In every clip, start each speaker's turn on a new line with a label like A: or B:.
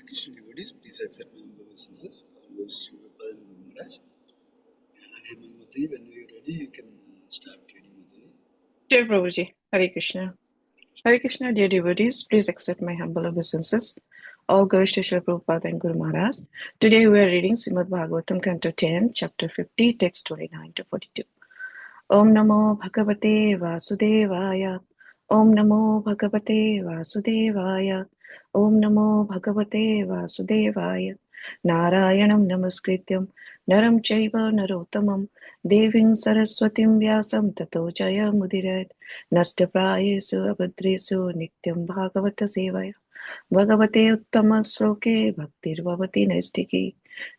A: Krishna devotees, please accept my humble obeisances. Always Sri Prabhupada and Guru Maharaj. And Hemangi Mataji, when you're ready, you can start reading Mataji.
B: Dear Prabhuji, Hare Krishna. Hare Krishna, dear devotees, please accept my humble obeisances. All glories to Sri Prabhupada and Guru Maharaj. Today we are reading Srimad Bhagavatam, Canto 10, Chapter 50, Text 29 to 42. Om Namo Bhagavate Vasudevaya. Om Namo Bhagavate Vasudevaya. Om Namo Bhagavate Vasudevaya. Narayanam Namaskrityam Naram Chaiva Narottamam Deving Saraswatim Vyasam Tato Jaya Mudirat Nastaprayesu Abhadresu Nityam Bhagavata Sevaya Bhagavate Uttama Sloke Bhaktir Bhavati Naistiki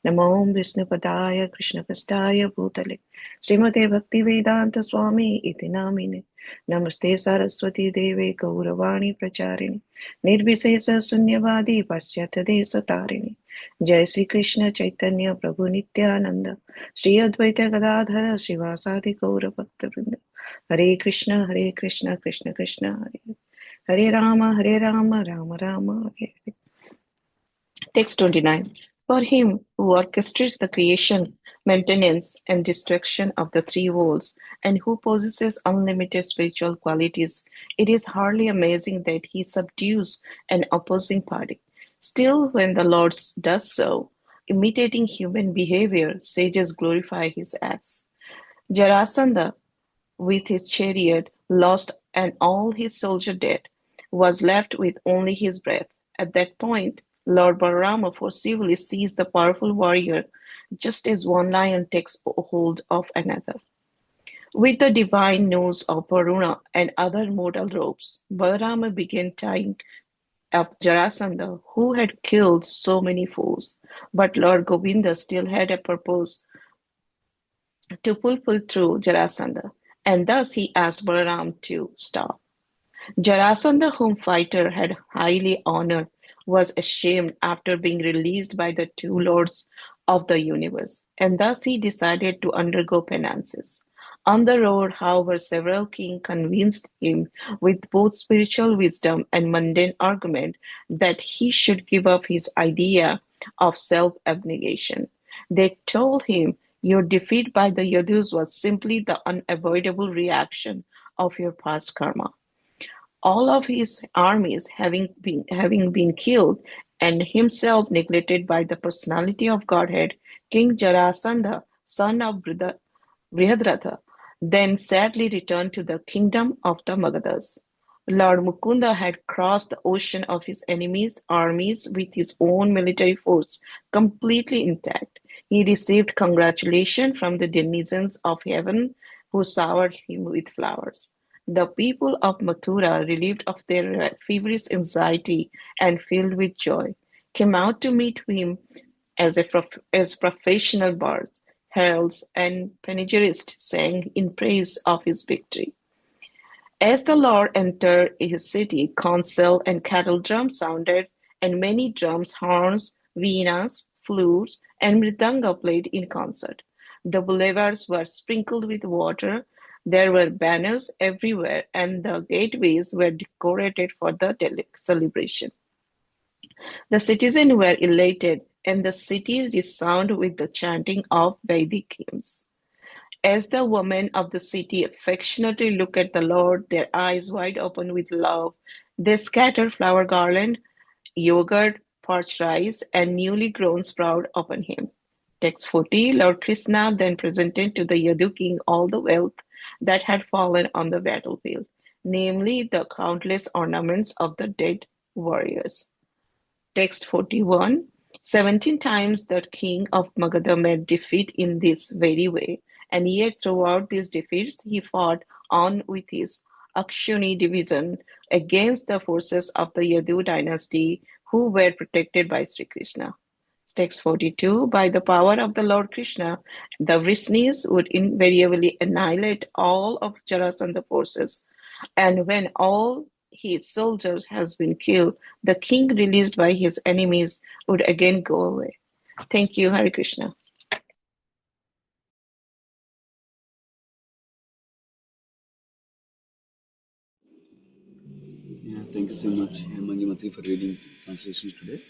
B: Namo Vishnupadaya Krishna Kastaya Bhutale Srimate Bhaktivedanta Swami iti namine Namaste Saraswati Deve Gauravani Pracharini Nirbhisesa Sunyavadi Paschyata Desa Tarini Jai Sri Krishna Chaitanya Prabhu Nityananda Shri Advaita Gadadhara Shivasadi Gaura Bhakta Vrinda Hare Krishna Krishna Krishna Hare Rama Rama Rama Hare Hare. Text 29. For him who orchestrates the creation, maintenance, and destruction of the three worlds, and who possesses unlimited spiritual qualities, it is hardly amazing that he subdues an opposing party. Still, when the Lord does so, imitating human behavior, sages glorify his acts. Jarasandha, with his chariot lost and all his soldiers dead, was left with only his breath. At that point, Lord Balrama forcibly seized the powerful warrior, just as one lion takes hold of another. With the divine nose of Varuna and other mortal ropes, Balrama began tying up Jarasandha, who had killed so many foes. But Lord Govinda still had a purpose to pull through Jarasandha, and thus he asked Balaram to stop. Jarasandha, whom fighter had highly honored, was ashamed after being released by the two lords of the universe, and thus he decided to undergo penances. On the road, however, several kings convinced him with both spiritual wisdom and mundane argument that he should give up his idea of self-abnegation. They told him, your defeat by the Yadus was simply the unavoidable reaction of your past karma. All of his armies having been killed and himself neglected by the personality of Godhead, King Jarasandha, son of Brihadratha, then sadly returned to the kingdom of the Magadhas. Lord Mukunda had crossed the ocean of his enemies' armies with his own military force completely intact. He received congratulations from the denizens of heaven who showered him with flowers. The people of Mathura, relieved of their feverish anxiety and filled with joy, came out to meet him as professional bards, heralds, and panegyrists sang in praise of his victory. As the Lord entered his city, council and cattle drums sounded, and many drums, horns, veenas, flutes, and mridanga played in concert. The boulevards were sprinkled with water, there were banners everywhere, and the gateways were decorated for the celebration. The citizens were elated, and the city resounded with the chanting of Vedic hymns. As the women of the city affectionately look at the Lord, their eyes wide open with love, they scatter flower garland, yogurt, parched rice, and newly grown sprout upon him. Text 40. Lord Krishna then presented to the Yadu king all the wealth that had fallen on the battlefield, namely the countless ornaments of the dead warriors. Text 41. 17 times the king of Magadha met defeat in this very way, and yet throughout these defeats he fought on with his Akshuni division against the forces of the Yadu dynasty who were protected by Sri Krishna. Text 42. By the power of the Lord Krishna, the Vrishnis would invariably annihilate all of Jarasandha's forces, and when all his soldiers has been killed, the king released by his enemies would again go away. Thank you, Hare Krishna.
A: Yeah, thank you so much, Hemangi Mataji, for reading translations today.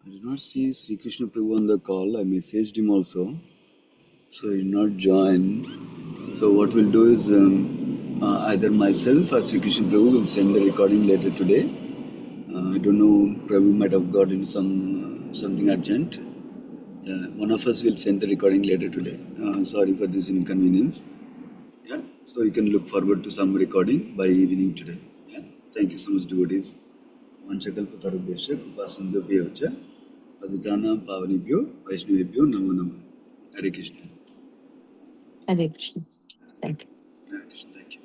A: I did not see Sri Krishna Prabhu on the call. I messaged him also, so he did not join. So what we'll do is either myself or Sri Krishna Prabhu will send the recording later today. I don't know, Prabhu might have got in something urgent. One of us will send the recording later today. Sorry for this inconvenience. Yeah, so you can look forward to some recording by evening today. Yeah, thank you so much, devotees. Vanchakalpatarubhyasya Krupasindhubhyavcha Paditana Pavanibhyo Vaishnavibhyo Namo Namo. Hare Krishna.
C: Hare Krishna. Thank you.
A: Hare Krishna. Thank you.